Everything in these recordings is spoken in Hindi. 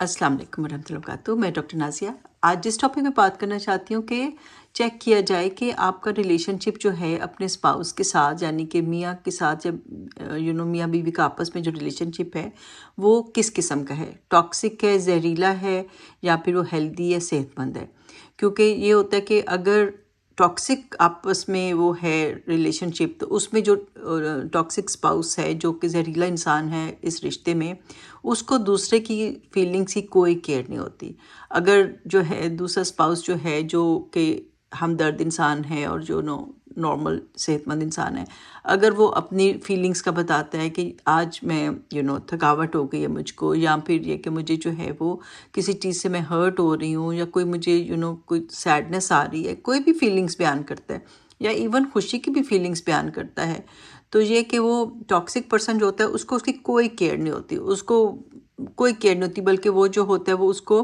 अस्सलाम वालेकुम वरहमतुल्लाहि वबरकातुहू। मैं डॉक्टर नाज़िया आज जिस टॉपिक में बात करना चाहती हूँ कि चेक किया जाए कि आपका रिलेशनशिप जो है अपने स्पाउस के साथ यानी कि मियाँ के साथ जब मियाँ बीवी का आपस में जो रिलेशनशिप है वो किस किस्म का है, टॉक्सिक है, जहरीला है या फिर वो हेल्दी है, सेहतमंद है। क्योंकि ये होता है कि अगर टॉक्सिक आपस में वो है रिलेशनशिप तो उसमें जो टॉक्सिक स्पाउस है जो कि जहरीला इंसान है इस रिश्ते में, उसको दूसरे की फीलिंग्स की कोई केयर नहीं होती। अगर जो है दूसरा स्पाउस जो है जो कि हमदर्द इंसान है और जो नॉर्मल सेहतमंद इंसान है, अगर वो अपनी फीलिंग्स का बताता है कि आज मैं थकावट हो गई है मुझको, या फिर ये कि मुझे जो है वो किसी चीज़ से मैं हर्ट हो रही हूँ, या कोई मुझे कोई सैडनेस आ रही है, कोई भी फीलिंग्स बयान करता है या इवन खुशी की भी फीलिंग्स बयान करता है, तो ये कि वो टॉक्सिक पर्सन जो होता है उसको उसकी कोई केयर नहीं होती, उसको कोई केयर नहीं होती, बल्कि वो जो होता है वो उसको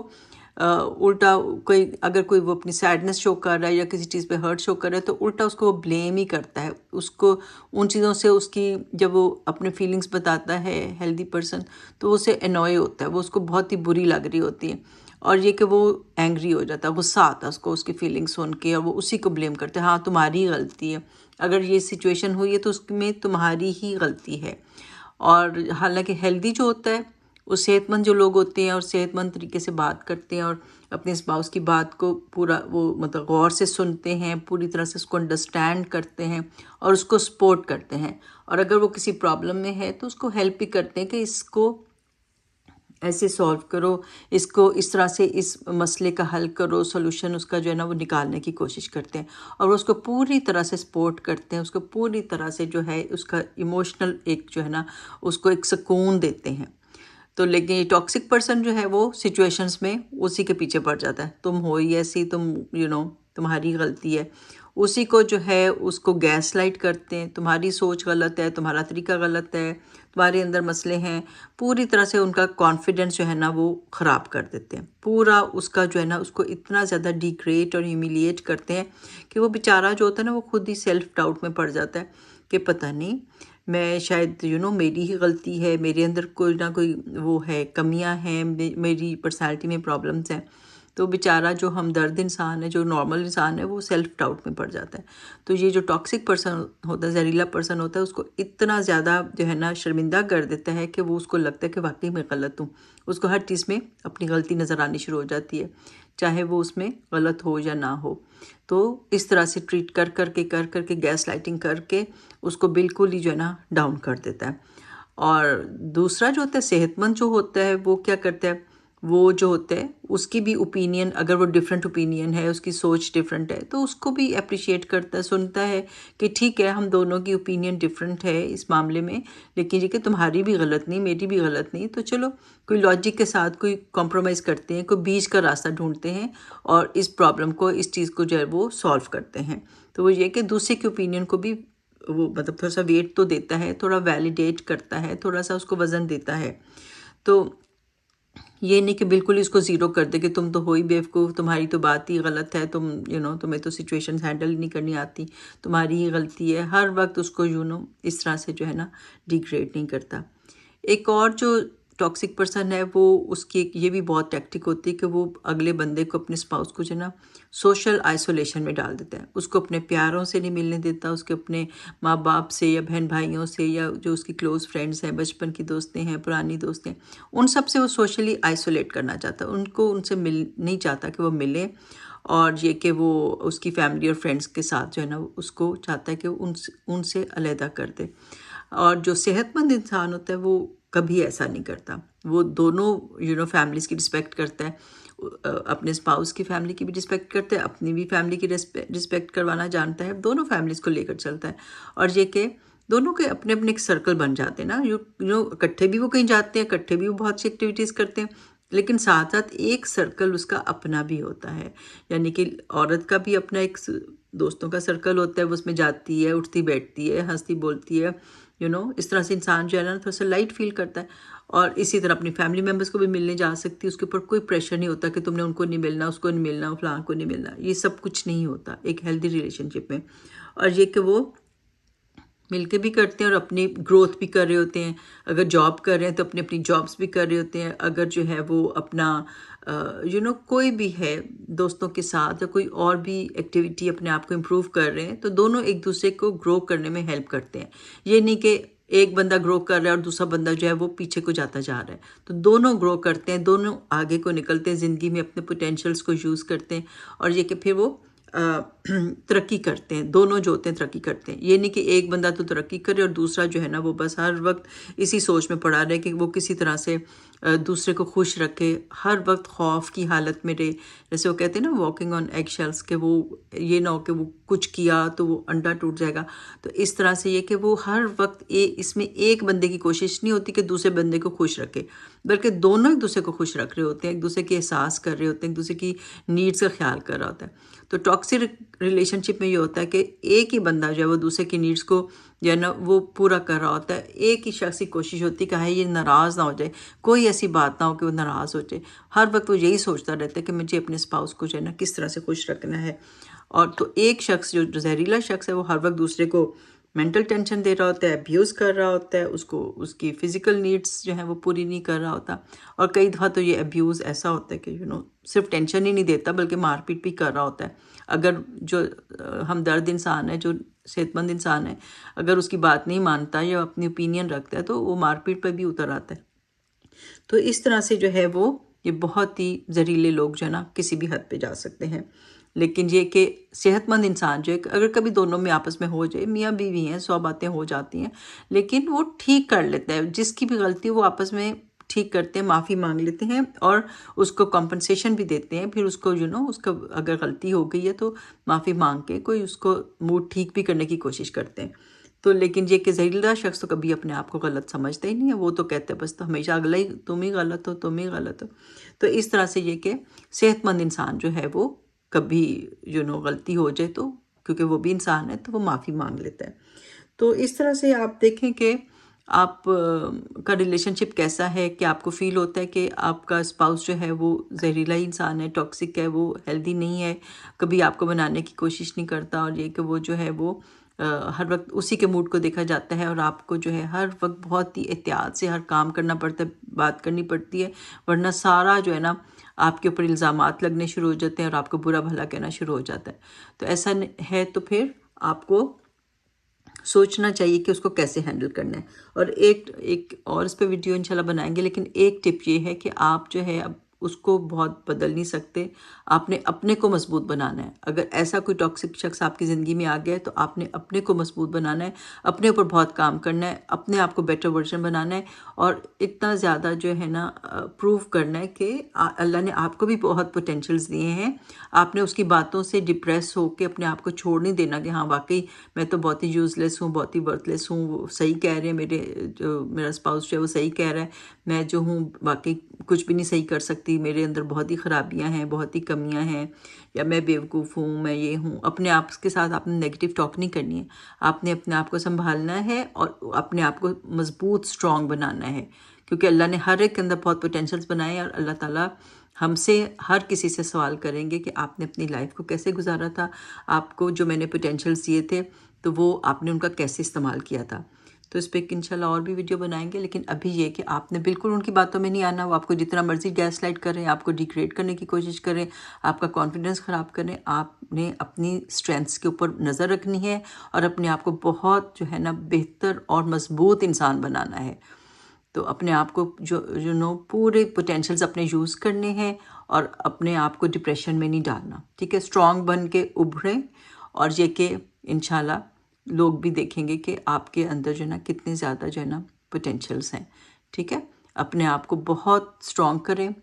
उल्टा कोई अगर कोई वो अपनी सैडनेस शो कर रहा है या किसी चीज़ पे हर्ट शो कर रहा है तो उल्टा उसको वो ब्लेम ही करता है। उसको उन चीज़ों से उसकी जब वो अपने फीलिंग्स बताता है हेल्दी पर्सन तो वो उसे एनॉय होता है, वो उसको बहुत ही बुरी लग रही होती है और ये कि वो एंग्री हो जाता है, गुस्सा आता है उसको उसकी फीलिंग्स सुन के और वो उसी को ब्लेम करते हैं, हाँ तुम्हारी ही गलती है, अगर ये सिचुएशन हुई है तो उसमें तुम्हारी ही गलती है। और हालांकि हेल्दी जो होता है वो सेहतमंद जो लोग होते हैं और सेहतमंद तरीके से बात करते हैं और अपने स्पाउस की बात को पूरा वो मतलब गौर से सुनते हैं, पूरी तरह से उसको अंडरस्टैंड करते हैं और उसको सपोर्ट करते हैं, और अगर वो किसी प्रॉब्लम में है तो उसको हेल्प भी करते हैं कि इसको ऐसे सॉल्व करो, इसको इस तरह से इस मसले का हल करो, सॉल्यूशन उसका जो है ना वो निकालने की कोशिश करते हैं और वो उसको पूरी तरह से सपोर्ट करते हैं, उसको पूरी तरह से जो है उसका इमोशनल एक जो है ना उसको एक सुकून देते हैं। तो लेकिन ये टॉक्सिक पर्सन जो है वो सिचुएशंस में उसी के पीछे पड़ जाता है, तुम हो ही ऐसी, तुम तुम्हारी गलती है, उसी को जो है उसको गैस लाइट करते हैं, तुम्हारी सोच गलत है, तुम्हारा तरीका गलत है, तुम्हारे अंदर मसले हैं, पूरी तरह से उनका कॉन्फिडेंस जो है ना वो ख़राब कर देते हैं, पूरा उसका जो है ना उसको इतना ज़्यादा डिग्रेड और ह्यूमिलिएट करते हैं कि वो बेचारा जो होता है ना वो खुद ही सेल्फ डाउट में पड़ जाता है कि पता नहीं मैं शायद मेरी ही गलती है, मेरे अंदर कोई ना कोई वो है, कमियां हैं, मेरी पर्सनालिटी में प्रॉब्लम्स हैं। तो बेचारा जो हमदर्द इंसान है, जो नॉर्मल इंसान है, वो सेल्फ डाउट में पड़ जाता है। तो ये जो टॉक्सिक पर्सन होता है, जहरीला पर्सन होता है, उसको इतना ज़्यादा जो है ना शर्मिंदा कर देता है कि वो उसको लगता है कि वाकई मैं गलत हूँ, उसको हर चीज़ में अपनी गलती नज़र आनी शुरू हो जाती है, चाहे वो उसमें गलत हो या ना हो। तो इस तरह से ट्रीट कर करके गैस लाइटिंग करके उसको बिल्कुल ही जो है ना डाउन कर देता है। और दूसरा जो होता है सेहतमंद जो होता है वो क्या करता है, वो जो होता है उसकी भी ओपिनियन, अगर वो डिफरेंट ओपिनियन है, उसकी सोच डिफरेंट है तो उसको भी अप्रिशिएट करता है, सुनता है कि ठीक है हम दोनों की ओपिनियन डिफरेंट है इस मामले में, लेकिन ये कि तुम्हारी भी गलत नहीं, मेरी भी गलत नहीं, तो चलो कोई लॉजिक के साथ कोई कॉम्प्रोमाइज़ करते हैं, कोई बीच का रास्ता ढूंढते हैं और इस प्रॉब्लम को, इस चीज़ को जो है वो सॉल्व करते हैं। तो वो ये कि दूसरे की ओपिनियन को भी वो मतलब थोड़ा सा वेट तो देता है, थोड़ा वैलिडेट करता है, थोड़ा सा उसको वज़न देता है। तो ये नहीं कि बिल्कुल इसको ज़ीरो कर दे कि तुम तो हो ही बेवकूफ़, तुम्हारी तो बात ही गलत है, तुम तुम्हें तो सिचुएशंस हैंडल नहीं करनी आती, तुम्हारी ही गलती है, हर वक्त उसको इस तरह से जो है ना डिग्रेड नहीं करता। एक और जो टॉक्सिक पर्सन है वो उसकी एक ये भी बहुत टैक्टिक होती है कि वो अगले बंदे को, अपने स्पाउस को जो है ना सोशल आइसोलेशन में डाल देता है, उसको अपने प्यारों से नहीं मिलने देता, उसके अपने माँ बाप से या बहन भाइयों से या जो उसकी क्लोज़ फ्रेंड्स हैं, बचपन की दोस्तें हैं, पुरानी दोस्तें, उन सब से वो सोशली आइसोलेट करना चाहता है, उनको उनसे मिल नहीं चाहता कि वो मिले, और ये कि वो उसकी फैमिली और फ्रेंड्स के साथ जो है ना उसको चाहता है कि उनसे उनसे अलहदा कर दे। और जो सेहतमंद इंसान होता है वो कभी ऐसा नहीं करता, वो दोनों फैमिलीज़ की रिस्पेक्ट करता है, अपने स्पाउस की फैमिली की भी रिस्पेक्ट करता है, अपनी भी फैमिली की रिस्पेक्ट करवाना जानता है, दोनों फैमिलीज़ को लेकर चलता है। और ये कि दोनों के अपने अपने एक सर्कल बन जाते हैं ना, इकट्ठे भी वो कहीं जाते हैं, इकट्ठे भी वो बहुत सी एक्टिविटीज़ करते हैं, लेकिन साथ साथ एक सर्कल उसका अपना भी होता है, यानी कि औरत का भी अपना एक दोस्तों का सर्कल होता है, वो उसमें जाती है, उठती बैठती है, हंसती बोलती है, इस तरह से इंसान जो है ना थोड़ा सा लाइट फील करता है। और इसी तरह अपनी फैमिली मेम्बर्स को भी मिलने जा सकती है, उसके ऊपर कोई प्रेशर नहीं होता कि तुमने उनको नहीं मिलना, उसको नहीं मिलना, फलां को नहीं मिलना, ये सब कुछ नहीं होता एक हेल्दी रिलेशनशिप में। और ये कि वो मिलके भी करते हैं और अपनी ग्रोथ भी कर रहे होते हैं। अगर जॉब कर रहे हैं तो अपनी अपनी जॉब्स भी कर रहे होते हैं। अगर जो है वो अपना कोई भी है दोस्तों के साथ या कोई और भी एक्टिविटी अपने आप को इम्प्रूव कर रहे हैं तो दोनों एक दूसरे को ग्रो करने में हेल्प करते हैं। ये नहीं कि एक बंदा ग्रो कर रहा है और दूसरा बंदा जो है वो पीछे को जाता जा रहा है। तो दोनों ग्रो करते हैं, दोनों आगे को निकलते हैं, ज़िंदगी में अपने पोटेंशियल्स को यूज़ करते हैं और ये कि फिर वो तरक्की करते हैं। दोनों जो होते हैं तरक्की करते हैं। ये नहीं कि एक बंदा तो तरक्की करे और दूसरा जो है ना वो बस हर वक्त इसी सोच में पड़ा रहे कि वो किसी तरह से दूसरे को खुश रखे, हर वक्त खौफ की हालत में रहे। जैसे वो कहते हैं ना वॉकिंग ऑन एग शेल्स, के वो ये ना हो कि वो कुछ किया तो वो अंडा टूट जाएगा। तो इस तरह से ये कि वो हर वक्त इसमें एक बंदे की कोशिश नहीं होती कि दूसरे बंदे को खुश रखे, बल्कि दोनों एक दूसरे को खुश रख रहे होते हैं, एक दूसरे के एहसास कर रहे होते हैं, एक दूसरे की नीड्स का ख्याल कर रहा होता है। तो टॉक्सिक रिलेशनशिप में ये होता है कि एक ही बंदा जो है वो दूसरे की नीड्स को जो है ना वो पूरा कर रहा होता है। एक ही शख्स की कोशिश होती है कि हाँ ये नाराज़ ना हो जाए, कोई ऐसी बात ना हो कि वो नाराज़ हो जाए। हर वक्त वो यही सोचता रहता है कि मुझे अपने स्पाउस को जो है ना किस तरह से खुश रखना है। और तो एक शख्स जो जहरीला शख्स है वो हर वक्त दूसरे को मेंटल टेंशन दे रहा होता है, अब्यूज़ कर रहा होता है, उसको उसकी फ़िज़िकल नीड्स जो है वो पूरी नहीं कर रहा होता। और कई दफ़ा तो ये अब्यूज़ ऐसा होता है कि सिर्फ टेंशन ही नहीं देता बल्कि मारपीट भी कर रहा होता है। अगर जो हमदर्द इंसान है, जो सेहतमंद इंसान है, अगर उसकी बात नहीं मानता या अपनी ओपिनियन रखता है तो वो मारपीट पर भी उतर आता है। तो इस तरह से जो है वो ये बहुत ही जहरीले लोग जो है ना किसी भी हद पे जा सकते हैं। लेकिन ये कि सेहतमंद इंसान जो है अगर कभी दोनों में आपस में हो जाए, मियाँ बीवी हैं, 100 बातें हो जाती हैं, लेकिन वो ठीक कर लेते हैं। जिसकी भी गलती वो आपस में ठीक करते हैं, माफ़ी मांग लेते हैं और उसको कॉम्पनसेशन भी देते हैं। फिर उसको उसका अगर गलती हो गई है तो माफ़ी मांग के कोई उसको मूड ठीक भी करने की कोशिश करते हैं। तो लेकिन ये कि जहरीला शख्स तो कभी अपने आप को गलत समझता ही नहीं है। वो तो कहते हैं बस तो हमेशा अगला ही तुम ही गलत हो, तुम ही गलत हो। तो इस तरह से ये कि सेहतमंद इंसान जो है वो कभी गलती हो जाए तो क्योंकि वो भी इंसान है तो वो माफ़ी मांग लेता है। तो इस तरह से आप देखें कि आप का रिलेशनशिप कैसा है कि आपको फ़ील होता है कि आपका स्पाउस जो है वो जहरीला ही इंसान है, टॉक्सिक है, वो हेल्दी नहीं है, कभी आपको बनाने की कोशिश नहीं करता और ये कि वो जो है वो हर वक्त उसी के मूड को देखा जाता है और आपको जो है हर वक्त बहुत ही एहतियात से हर काम करना पड़ता है, बात करनी पड़ती है, वरना सारा जो है ना आपके ऊपर इल्ज़ामात लगने शुरू हो जाते हैं और आपको बुरा भला कहना शुरू हो जाता है। तो ऐसा है तो फिर आपको सोचना चाहिए कि उसको कैसे हैंडल करना है। और एक एक और इस पे वीडियो इंशाल्लाह बनाएंगे, लेकिन एक टिप ये है कि आप जो है अब उसको बहुत बदल नहीं सकते, आपने अपने को मजबूत बनाना है। अगर ऐसा कोई टॉक्सिक शख्स आपकी ज़िंदगी में आ गया है तो आपने अपने को मजबूत बनाना है, अपने ऊपर बहुत काम करना है, अपने आप को बेटर वर्जन बनाना है और इतना ज़्यादा जो है ना प्रूव करना है कि अल्लाह ने आपको भी बहुत पोटेंशियल्स दिए हैं। आपने उसकी बातों से डिप्रेस होकर अपने आप को छोड़ नहीं देना कि हाँ वाकई मैं तो बहुत ही यूज़लेस हूँ, बहुत ही वर्थलेस हूँ, वो सही कह रहे हैं, मेरा स्पाउस जो है वो सही कह रहा है, मैं जो हूँ वाकई कुछ भी नहीं सही कर सकती, मेरे अंदर बहुत ही ख़राबियाँ हैं, बहुत ही कमियाँ हैं, या मैं बेवकूफ़ हूँ, मैं ये हूँ। अपने आप के साथ आपने नेगेटिव टॉक नहीं करनी है, आपने अपने आप को संभालना है और अपने आप को मजबूत स्ट्रॉन्ग बनाना है, क्योंकि अल्लाह ने हर एक के अंदर बहुत पोटेंशियल्स बनाए हैं और अल्लाह ताला हमसे हर किसी से सवाल करेंगे कि आपने अपनी लाइफ को कैसे गुजारा था, आपको जो मैंने पोटेंशियल्स दिए थे तो वो आपने उनका कैसे इस्तेमाल किया था। तो इस पर इंशाल्लाह और भी वीडियो बनाएंगे, लेकिन अभी ये कि आपने बिल्कुल उनकी बातों में नहीं आना। वो आपको जितना मर्जी गैस लाइट करें, आपको डिग्रेड करने की कोशिश करें, आपका कॉन्फिडेंस ख़राब करें, आपने अपनी स्ट्रेंथ्स के ऊपर नज़र रखनी है और अपने आप को बहुत जो है ना बेहतर और मजबूत इंसान बनाना है। तो अपने आप को जो पूरे पोटेंशियल्स अपने यूज़ करने हैं और अपने आप को डिप्रेशन में नहीं डालना, ठीक है। स्ट्रॉन्ग बन के उभरें और ये कि इंशाल्लाह लोग भी देखेंगे कि आपके अंदर जो है ना कितने ज़्यादा जो है ना पोटेंशियल्स हैं, ठीक है। अपने आप को बहुत स्ट्रॉन्ग करें।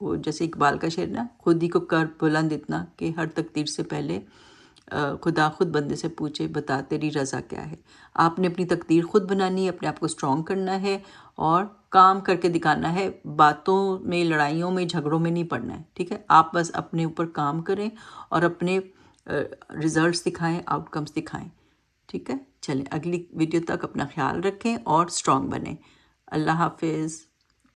वो जैसे इकबाल का शेर ना, खुद ही को कर बुलंद इतना कि हर तकदीर से पहले खुदा खुद बंदे से पूछे बता तेरी रज़ा क्या है। आपने अपनी तकदीर खुद बनानी है, अपने आप को स्ट्रॉन्ग करना है और काम करके दिखाना है। बातों में, लड़ाइयों में, झगड़ों में नहीं पड़ना है, ठीक है। आप बस अपने ऊपर काम करें और अपने रिजल्ट्स दिखाएं, आउटकम्स दिखाएं, ठीक है। चलें अगली वीडियो तक अपना ख्याल रखें और स्ट्रॉन्ग बनें। अल्लाह हाफिज़।